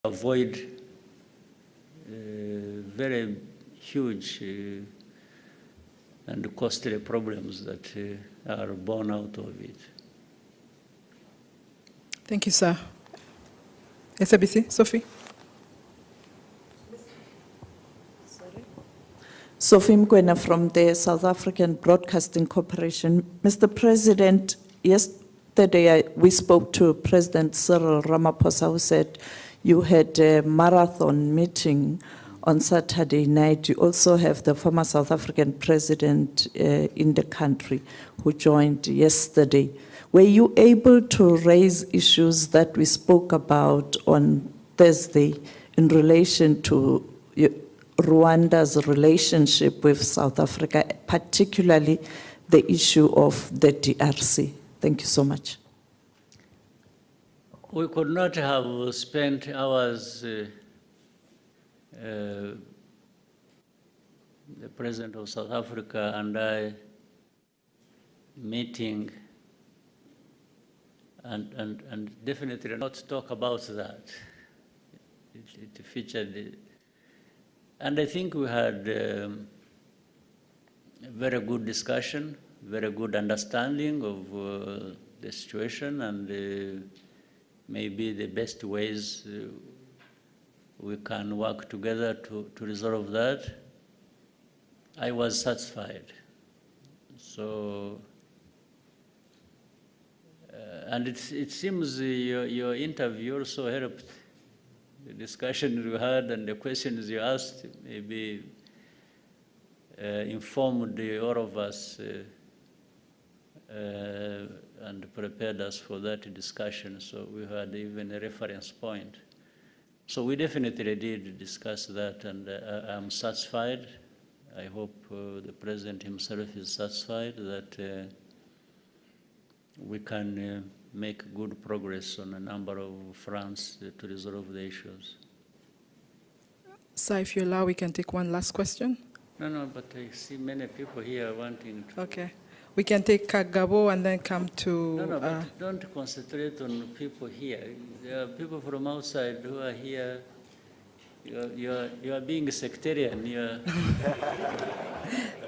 avoid very huge and costly problems that are born out of it. Thank you, sir. SABC, Sophie. Sophie Mkwena from the South African Broadcasting Corporation. Mr. President, yesterday we spoke to President Cyril Ramaphosa, who said you had a marathon meeting on Saturday night. You also have the former South African president in the country who joined yesterday. Were you able to raise issues that we spoke about on Thursday in relation to Rwanda's relationship with South Africa, particularly the issue of the DRC? Thank you so much. We could not have spent hours, the President of South Africa and I, meeting and definitely not talk about that. It featured, and I think we had a very good discussion, very good understanding of the situation and maybe the best ways we can work together to resolve that. I was satisfied. So, and it seems your interview also helped. The discussion you had and the questions you asked maybe informed all of us and prepared us for that discussion. So we had even a reference point. So we definitely did discuss that, and I'm satisfied. I hope the President himself is satisfied that we can make good progress on a number of fronts to resolve the issues. Sir, if you allow, we can take one last question. No, but I see many people here wanting to... Okay. We can take Kagame and then come to... No, but don't concentrate on people here. There are people from outside who are here. You are being sectarian.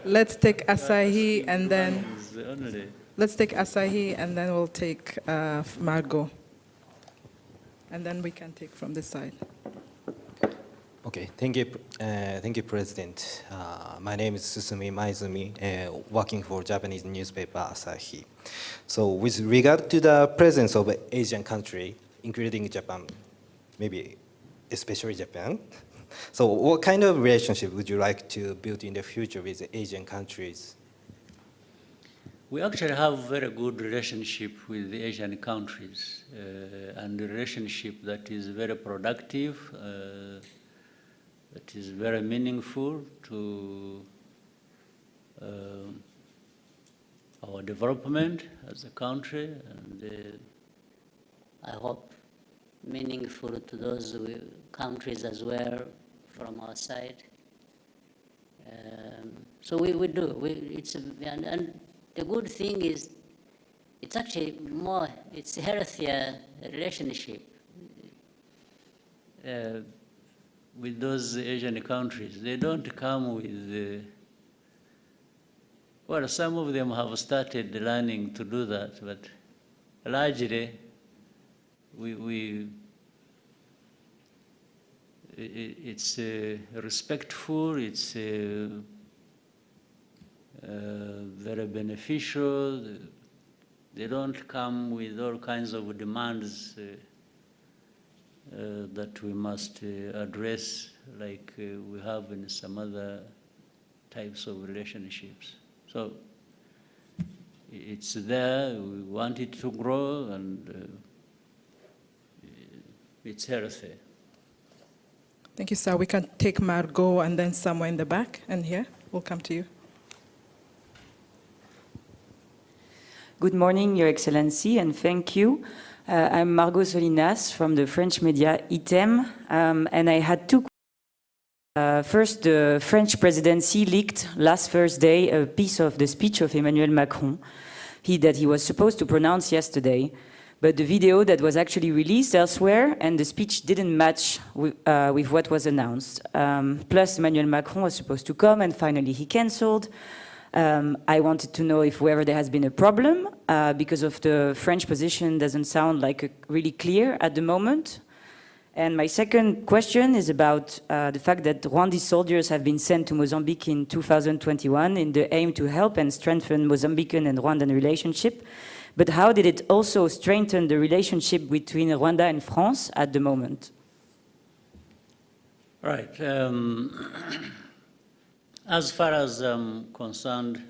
Let's take Asahi and then... Only. Let's take Asahi and then we'll take Margot. And then we can take from this side. Okay, thank you, President. My name is Susumi Maizumi, working for Japanese newspaper Asahi. So with regard to the presence of Asian country, including Japan, maybe especially Japan, so what kind of relationship would you like to build in the future with the Asian countries? We actually have a very good relationship with the Asian countries, and a relationship that is very productive, that is very meaningful to our development as a country, and I hope meaningful to those countries as well from our side. So we do. And the good thing is, it's actually it's a healthier relationship. With those Asian countries, they don't come with, well, some of them have started learning to do that, but largely, it's respectful, it's very beneficial. They don't come with all kinds of demands that we must address like we have in some other types of relationships. So it's there, we want it to grow, and it's healthy. Thank you, sir. We can take Margot and then somewhere in the back, and here, we'll come to you. Good morning, Your Excellency, and thank you. I'm Margot Solinas from the French media ITEM, and I had two questions. First, the French presidency leaked last Thursday a piece of the speech of Emmanuel Macron that he was supposed to pronounce yesterday. but the video that was actually released elsewhere and the speech didn't match with what was announced. Plus, Emmanuel Macron was supposed to come and finally he canceled. I wanted to know if whether there has been a problem because of the French position doesn't sound like really clear at the moment. And my second question is about the fact that Rwandese soldiers have been sent to Mozambique in 2021 in the aim to help and strengthen Mozambican and Rwandan relationship. But how did it also strengthen the relationship between Rwanda and France at the moment? Right. As far as I'm concerned,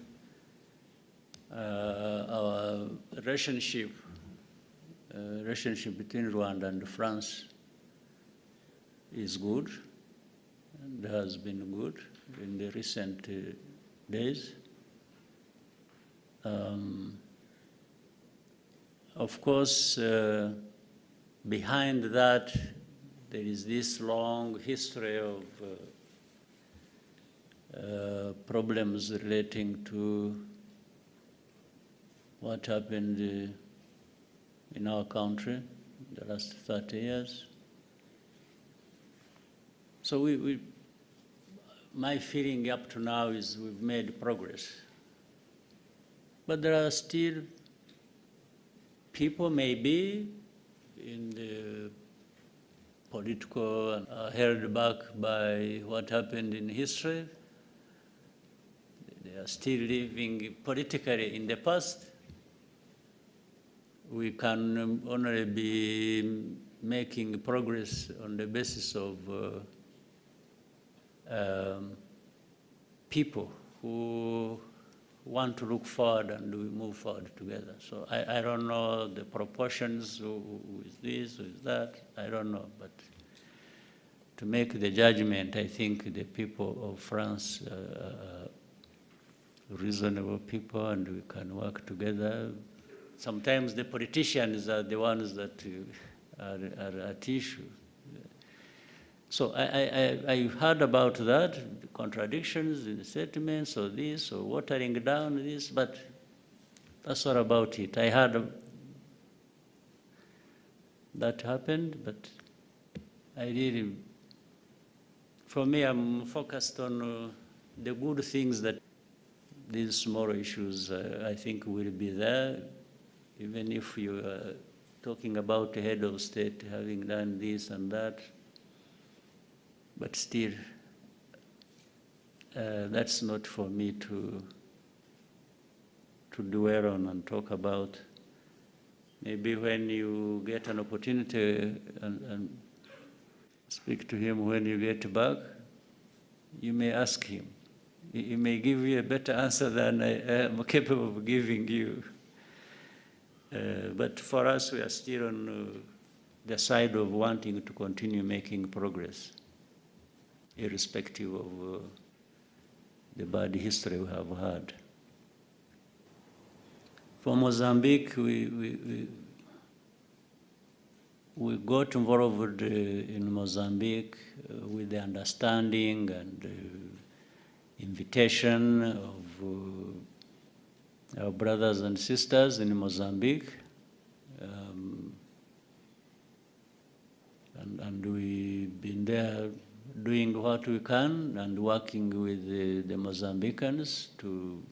our relationship between Rwanda and France is good and has been good in the recent days. Of course, behind that, there is this long history of problems relating to what happened in our country in the last 30 years. So my feeling up to now is we've made progress. But there are still people maybe in the political held back by what happened in history. They are still living politically in the past. We can only be making progress on the basis of people who want to look forward and we move forward together. So I don't know the proportions, who is this, who is that, I don't know. But to make the judgment, I think the people of France are reasonable people and we can work together. Sometimes the politicians are the ones that are at issue. So I heard about that, the contradictions in the settlements or this, or watering down this, but that's all about it. I heard that happened, but I really, for me, I'm focused on the good things that these small issues, I think, will be there, even if you are talking about the head of state having done this and that. But still, that's not for me to dwell on and talk about. Maybe when you get an opportunity and speak to him when you get back, you may ask him. He may give you a better answer than I am capable of giving you. But for us, we are still on the side of wanting to continue making progress, irrespective of the bad history we have had. For Mozambique, we got involved in Mozambique with the understanding and invitation of our brothers and sisters in Mozambique. And we've been there doing what we can and working with the Mozambicans to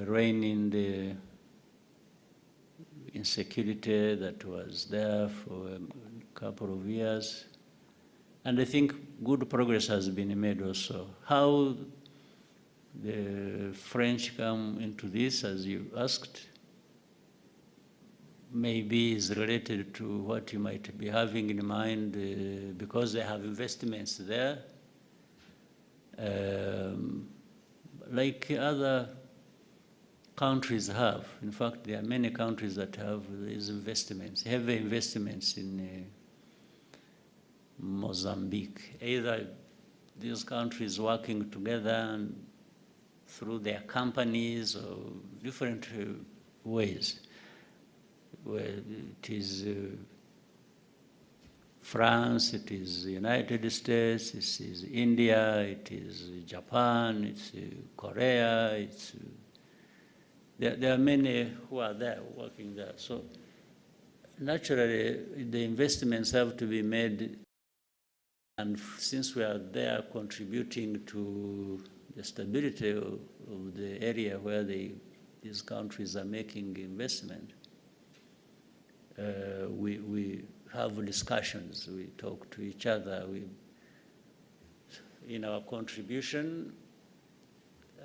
rein in the insecurity that was there for a couple of years. And I think good progress has been made also. How the French come into this, as you asked, maybe is related to what you might be having in mind because they have investments there. Like other countries have. In fact, there are many countries that have these investments, heavy investments in Mozambique. Either these countries working together and through their companies or different ways. Where it is France, it is the United States, it is India, it is Japan, it's Korea, it's there are many who are there, working there. So naturally, the investments have to be made, and since we are there contributing to the stability of the area where these countries are making investment, we have discussions, we talk to each other. In our contribution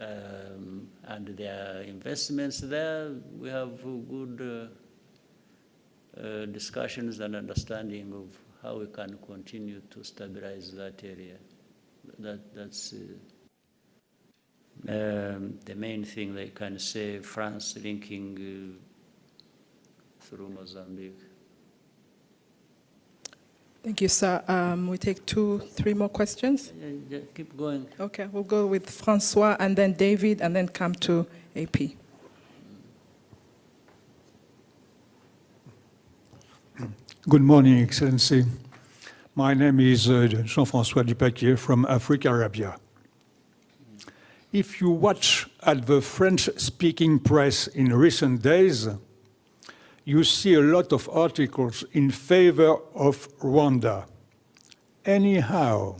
and their investments there, we have good discussions and understanding of how we can continue to stabilize that area. That's the main thing they can say, France linking through Mozambique. Thank you, sir. We take 2-3 more questions. Yeah, keep going. Okay, we'll go with Francois and then David and then come to AP. Good morning, Excellency. My name is Jean-François Dupaquier from Africa, Arabia. If you watch at the French-speaking press in recent days, you see a lot of articles in favor of Rwanda. Anyhow,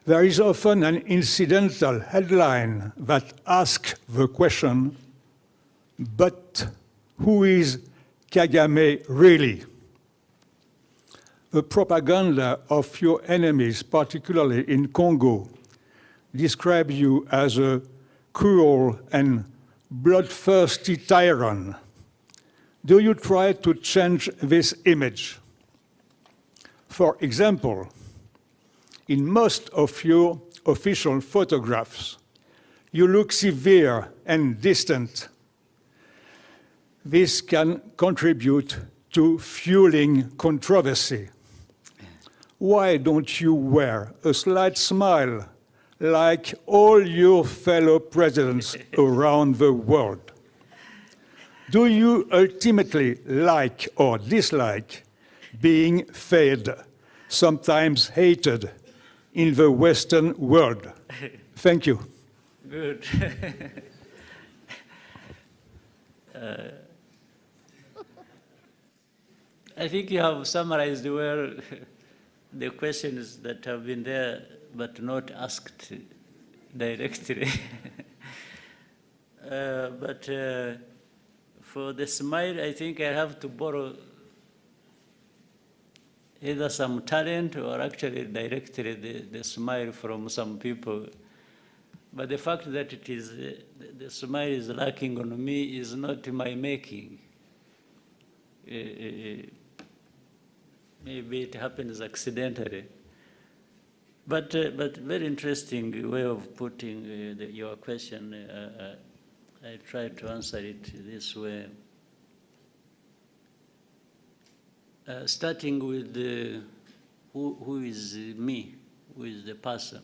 there is often an incidental headline that asks the question, but who is Kagame really? The propaganda of your enemies, particularly in Congo, describe you as a cruel and bloodthirsty tyrant. Do you try to change this image? For example, in most of your official photographs, you look severe and distant. This can contribute to fueling controversy. Why don't you wear a slight smile like all your fellow presidents around the world? Do you ultimately like or dislike being fed, sometimes hated, in the Western world? Thank you. Good. I think you have summarized well the questions that have been there but not asked directly. For the smile, I think I have to borrow either some talent or actually directly the smile from some people. But the fact that it is, the smile is lacking on me is not my making. Maybe it happens accidentally. But very interesting way of putting your question. I try to answer it this way. Starting with who is me, who is the person.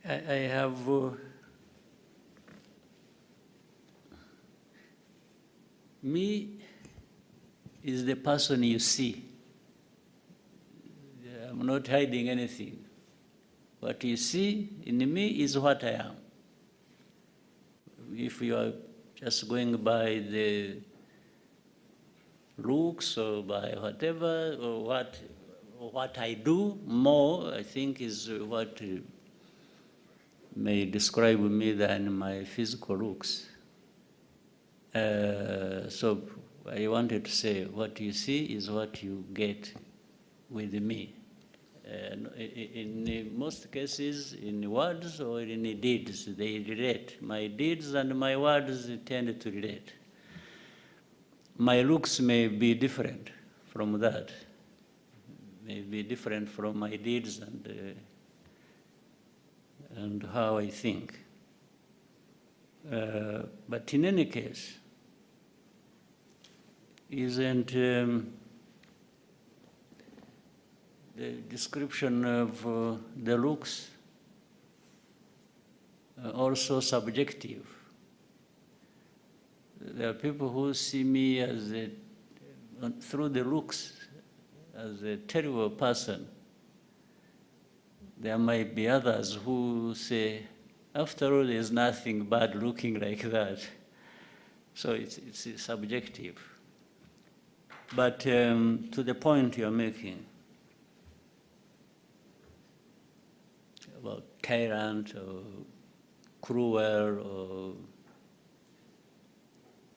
I have me is the person you see. I'm not hiding anything. What you see in me is what I am. If you are just going by the looks or by whatever, or what I do more, I think is what may describe me than my physical looks. So I wanted to say, what you see is what you get with me. In most cases, in words or in deeds, they relate. My deeds and my words tend to relate. My looks may be different from that, may be different from my deeds and how I think. But in any case, isn't the description of the looks also subjective? There are people who see me as through the looks as a terrible person. There might be others who say After all, there's nothing bad looking like that. So it's subjective. But to the point you're making about tyrant or cruel, or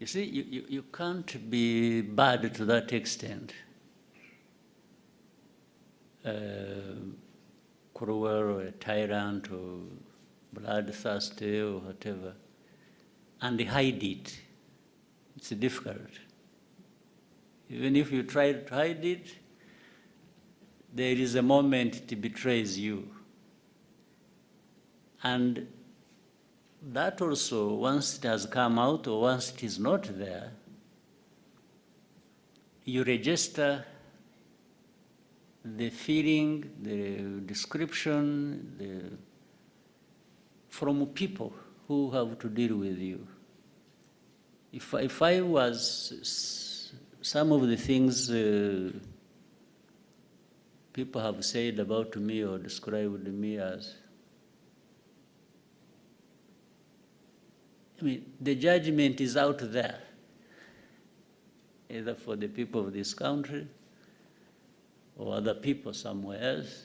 you see, you can't be bad to that extent. Cruel or a tyrant or bloodthirsty or whatever, and hide it. It's difficult. Even if you try to hide it, there is a moment it betrays you. And that also, once it has come out or once it is not there, you register the feeling, the description, from people who have to deal with you. If I was, some of the things people have said about me or described me as, I mean, the judgment is out there, either for the people of this country or other people somewhere else.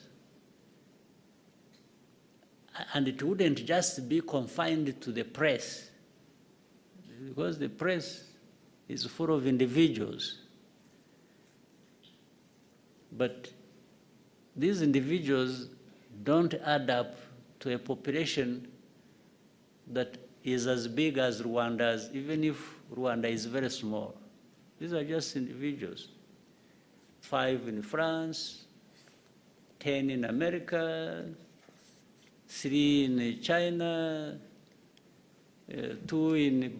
And it wouldn't just be confined to the press, because the press is full of individuals. But these individuals don't add up to a population that is as big as Rwanda's, even if Rwanda is very small. These are just individuals. 5 in France, 10 in America, 3 in China, 2 in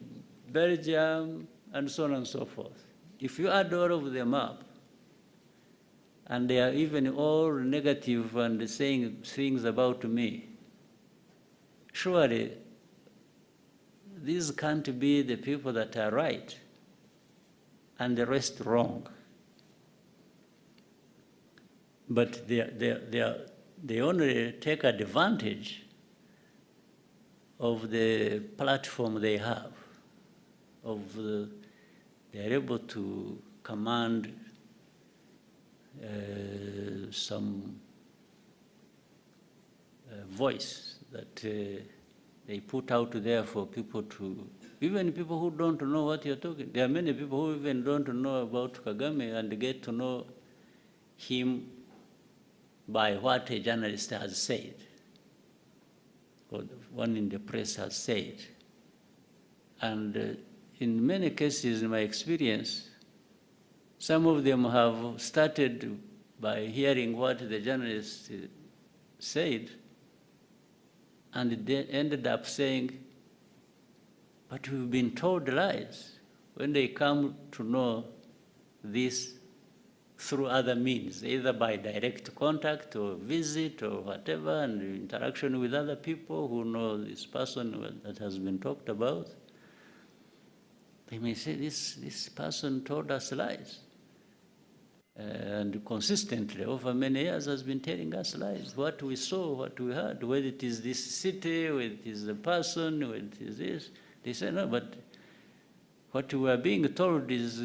Belgium, and so on and so forth. If you add all of them up, and they are even all negative and saying things about me, surely these can't be the people that are right and the rest wrong. But they only take advantage of the platform they have, they're able to command some voice that they put out there for people to, even people who don't know what you're talking. There are many people who even don't know about Kagame and get to know him by what a journalist has said, or one in the press has said. And in many cases, in my experience, some of them have started by hearing what the journalist said, and they ended up saying, but we've been told lies, when they come to know this through other means, either by direct contact or visit or whatever, and interaction with other people who know this person that has been talked about. They may say, this person told us lies. And consistently, over many years, has been telling us lies. What we saw, what we heard, whether it is this city, whether it is the person, whether it is this. They say, no, but what we are being told is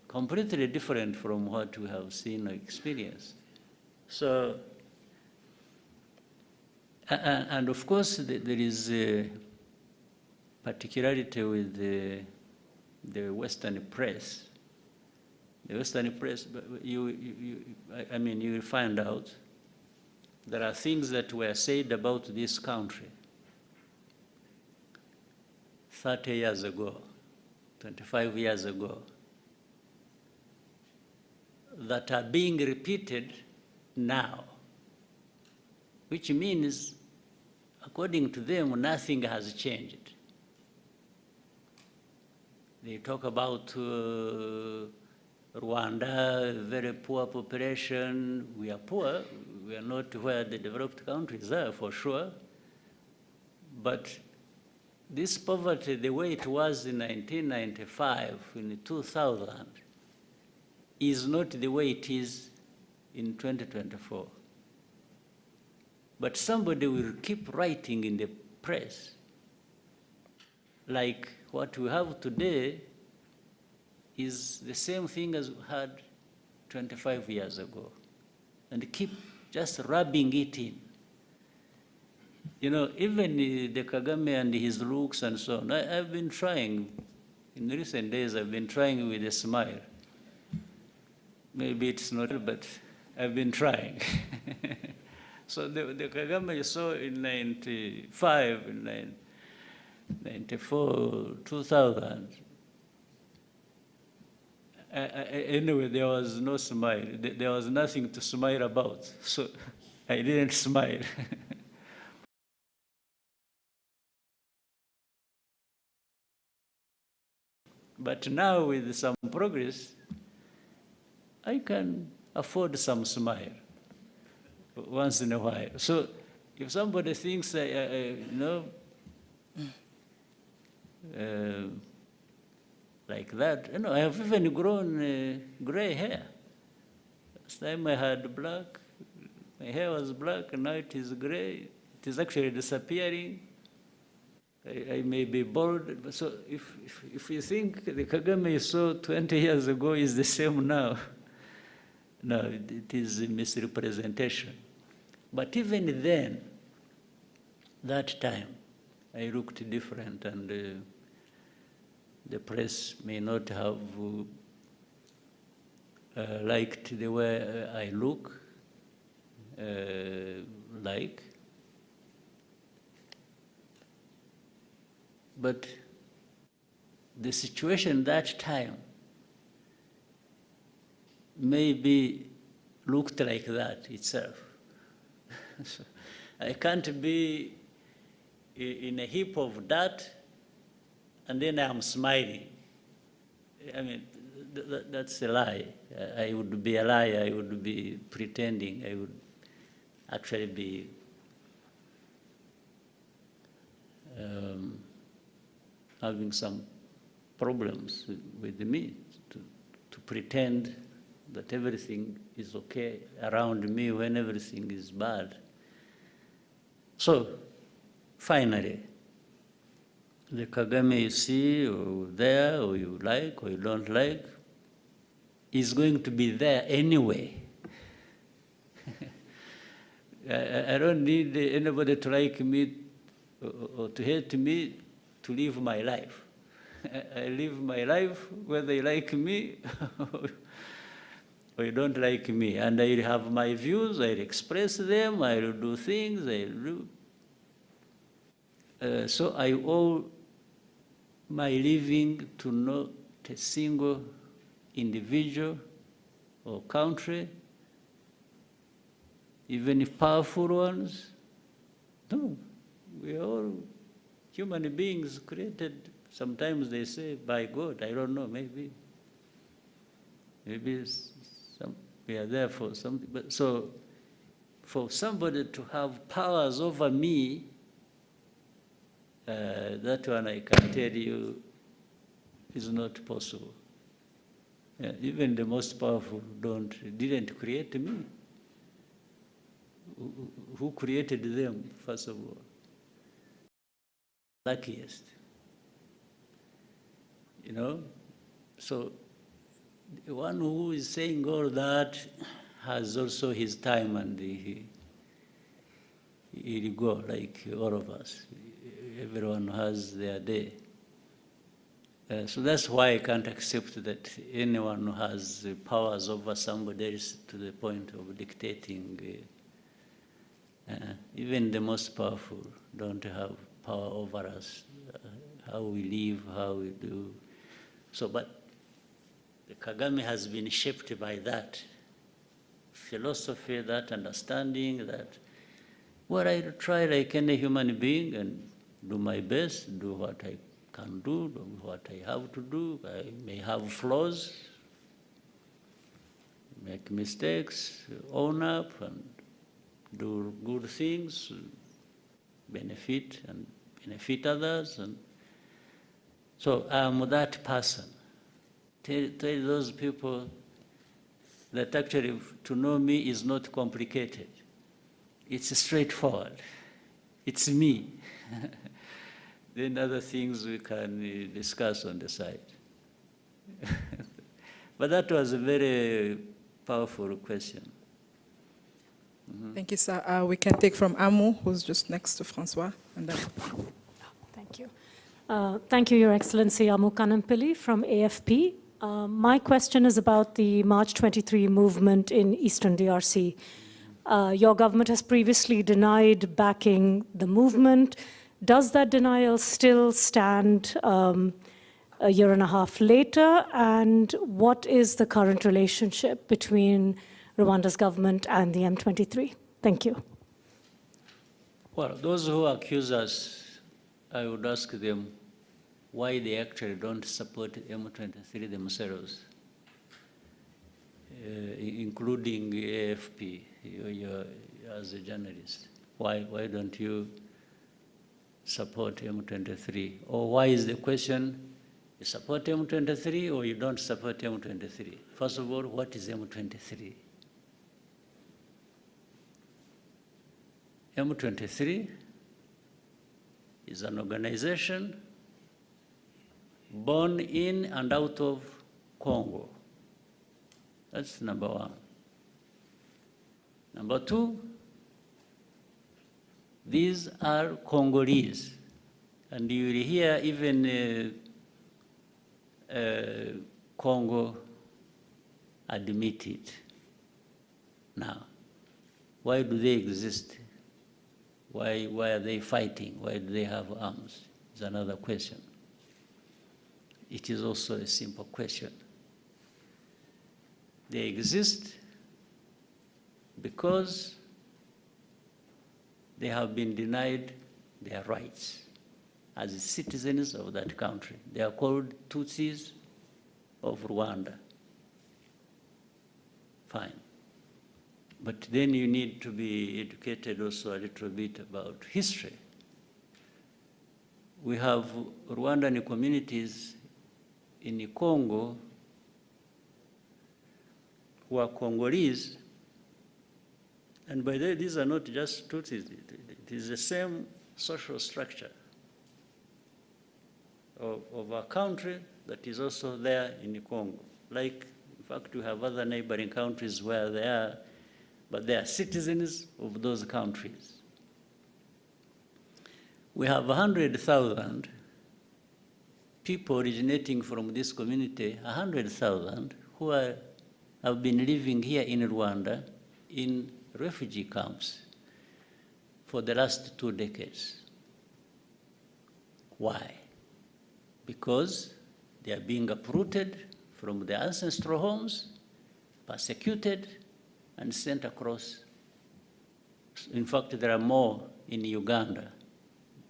completely different from what we have seen or experienced. So, and of course, there is a particularity with the Western press. The Western press, I mean, you will find out there are things that were said about this country 30 years ago, 25 years ago, that are being repeated now, which means, according to them, nothing has changed. They talk about Rwanda, very poor population. We are poor. We are not where the developed countries are, for sure. But this poverty, the way it was in 1995, in 2000, is not the way it is in 2024. But somebody will keep writing in the press, like what we have today, is the same thing as we had 25 years ago, and keep just rubbing it in. You know, even the Kagame and his looks and so on, I've been trying, in recent days, I've been trying with a smile. Maybe it's not, but I've been trying. So the Kagame you saw in 95, in 94, 2000, anyway, there was no smile. There was nothing to smile about. So I didn't smile. But now with some progress, I can afford some smile once in a while. So if somebody thinks, like that, I have even grown gray hair. Last time I had black, my hair was black, and now it is gray. It is actually disappearing. I may be bald, but so if you think the Kagame you saw 20 years ago is the same now, no, it is a misrepresentation. But even then, that time, I looked different, and the press may not have liked the way I look, but the situation that time maybe looked like that itself. So I can't be in a heap of dirt and then I'm smiling. I mean, that's a lie. I would be a liar. I would be pretending. I would actually be having some problems with me to pretend that everything is okay around me when everything is bad. So, finally, the Kagame you see or there, or you like, or you don't like, is going to be there anyway. I don't need anybody to like me or to hate me to live my life. I live my life whether you like me or you don't like me. And I have my views, I express them, I will do things, so I owe my living to not a single individual or country, even if powerful ones. No, we are all human beings created, sometimes they say, by God. I don't know, maybe we are there for something. But so for somebody to have powers over me, that one I can tell you is not possible. Even the most powerful didn't create me. Who created them, first of all? Luckiest. You know? So the one who is saying all that has also his time, and he'll go like all of us. Everyone has their day. So that's why I can't accept that anyone who has powers over somebody else to the point of dictating. Even the most powerful don't have power over us, how we live, how we do. So, but the Kagame has been shaped by that philosophy, that understanding, that, well, I try like any human being and do my best, do what I can do what I have to do. I may have flaws, make mistakes, own up and do good things, benefit others. And so I'm that person. Tell those people that actually to know me is not complicated. It's straightforward. it's me. Then other things we can discuss on the side. But that was a very powerful question. Thank you, sir. We can take from Amu, who's just next to Francois, and then. Thank you. Thank you, Your Excellency. Amu Kanampili from AFP. My question is about the March 23 movement in Eastern DRC. Your government has previously denied backing the movement. Does that denial still stand a year and a half later? And what is the current relationship between Rwanda's government and the M23? Thank you. Well, those who accuse us, I would ask them why they actually don't support M23 themselves, including AFP, you as a journalist. Why don't you support M23? Or why is the question, you support M23 or you don't support M23? First of all, what is M23? M23 is an organization born in and out of Congo. That's number one. Number two, these are Congolese. And you will hear even Congo admit it now. Why do they exist? Why are they fighting? Why do they have arms? Is another question. It is also a simple question. They exist because they have been denied their rights as citizens of that country. They are called Tutsis of Rwanda. Fine. But then you need to be educated also a little bit about history. We have Rwandan communities in Congo who are Congolese, and by the way, these are not just Tutsis, it is the same social structure of a country that is also there in Congo. Like, in fact, we have other neighboring countries where they are, but they are citizens of those countries. We have 100,000 people originating from this community, 100,000 who have been living here in Rwanda in refugee camps for the last 2 decades. Why? Because they are being uprooted from their ancestral homes, persecuted, and sent across. In fact, there are more in Uganda.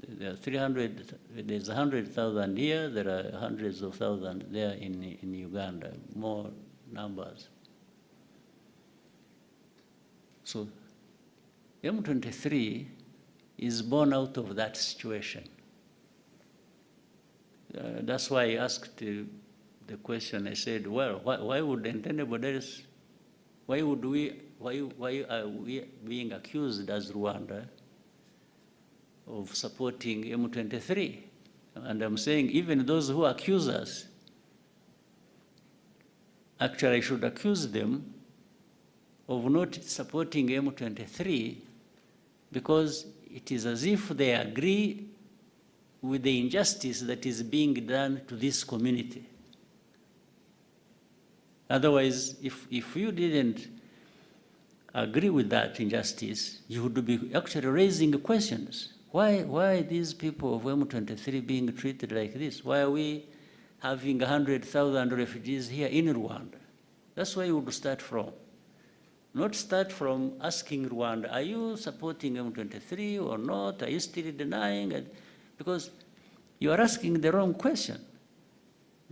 There are 300, there's 100,000 here, there are hundreds of thousands there in Uganda, more numbers. So M23 is born out of that situation. That's why I asked the question. I said, well, why wouldn't anybody else, why are we being accused as Rwanda of supporting M23? And I'm saying even those who accuse us, actually I should accuse them of not supporting M23 because it is as if they agree with the injustice that is being done to this community. Otherwise, if you didn't agree with that injustice, you would be actually raising questions. Why these people of M23 being treated like this? Why are we having 100,000 refugees here in Rwanda? That's where you would start from. Not start from asking Rwanda, are you supporting M23 or not? Are you still denying it? Because you are asking the wrong question.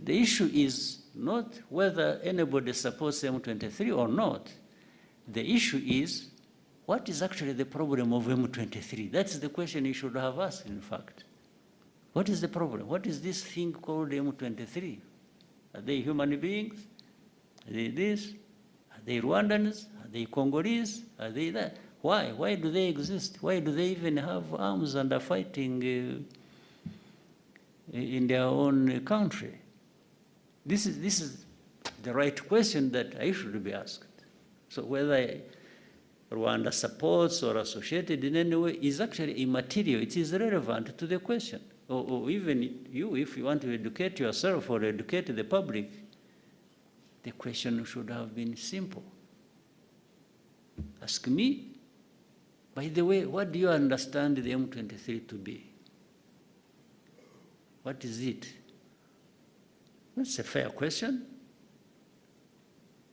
The issue is not whether anybody supports M23 or not. The issue is, what is actually the problem of M23? That's the question you should have asked, in fact. What is the problem? What is this thing called M23? Are they human beings? Are they this? Are they Rwandans? Are they Congolese? Are they that? Why? Why do they exist? Why do they even have arms and are fighting in their own country? This is the right question that I should be asked. So whether Rwanda supports or associated in any way is actually immaterial. It is relevant to the question. Or even you, if you want to educate yourself or educate the public, the question should have been simple. Ask me, by the way, what do you understand the M23 to be? What is it? That's a fair question.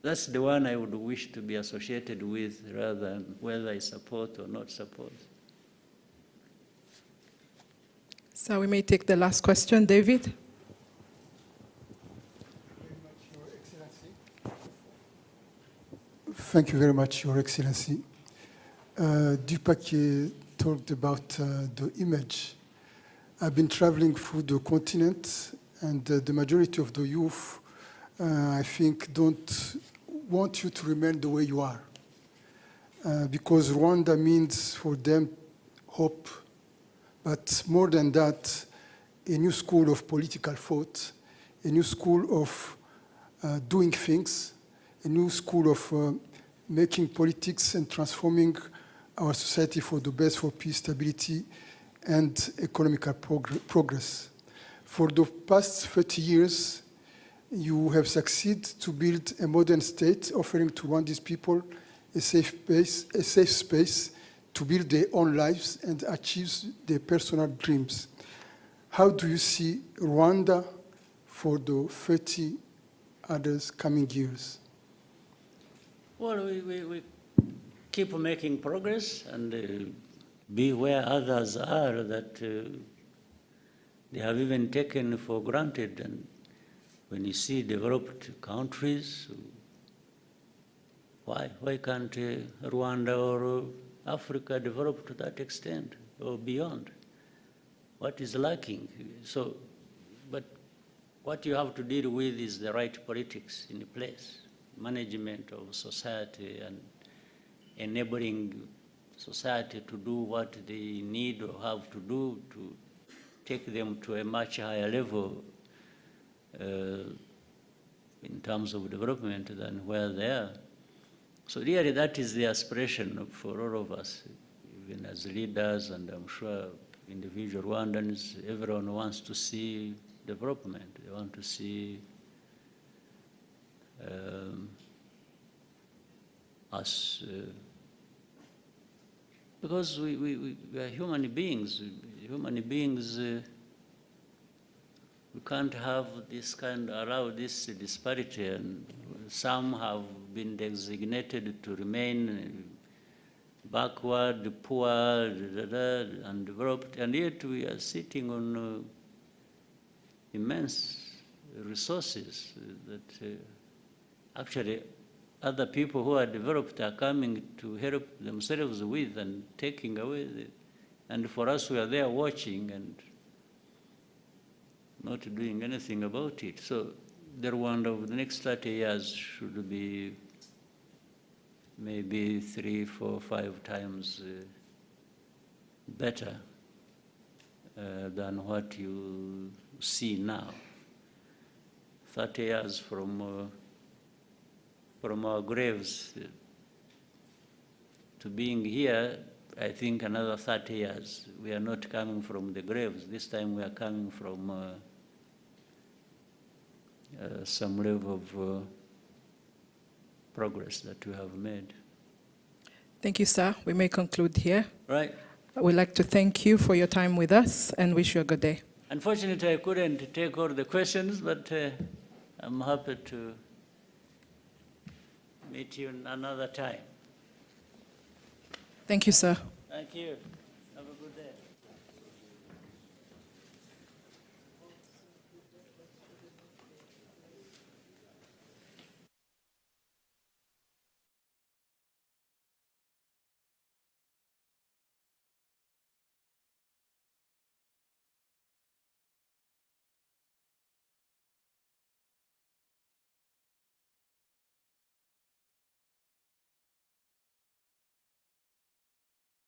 That's the one I would wish to be associated with rather than whether I support or not support. So we may take the last question. David? Thank you very much, Your Excellency. Dupac talked about the image. I've been traveling through the continent, and the majority of the youth, I think, don't want you to remain the way you are. Because Rwanda means for them hope, but more than that, a new school of political thought, a new school of doing things, a new school of making politics and transforming our society for the best, for peace, stability, and economical progress. For the past 30 years, you have succeeded to build a modern state, offering to Rwandese people a safe space to build their own lives and achieve their personal dreams. How do you see Rwanda for the 30 others coming years? Well, we keep making progress and be where others are that they have even taken for granted. And when you see developed countries, why can't Rwanda or Africa develop to that extent or beyond? What is lacking? So, but what you have to deal with is the right politics in place, management of society and enabling society to do what they need or have to do to take them to a much higher level in terms of development than where they are. So really that is the aspiration for all of us, even as leaders, and I'm sure individual Rwandans, everyone wants to see development. They want to see us, because we are human beings. Human beings, we can't have this allow this disparity, and some have been designated to remain backward, poor, undeveloped, and yet we are sitting on immense resources that actually other people who are developed are coming to help themselves with and taking away. And for us, we are there watching and not doing anything about it. So the Rwanda of the next 30 years should be maybe 3, 4, 5 times better than what you see now. 30 years from our graves to being here, I think another 30 years. We are not coming from the graves. This time we are coming from some level of progress that we have made. Thank you, sir. We may conclude here. Right. We'd like to thank you for your time with us and wish you a good day. Unfortunately, I couldn't take all the questions, but I'm happy to meet you another time. Thank you, sir. Thank you. Have a good day.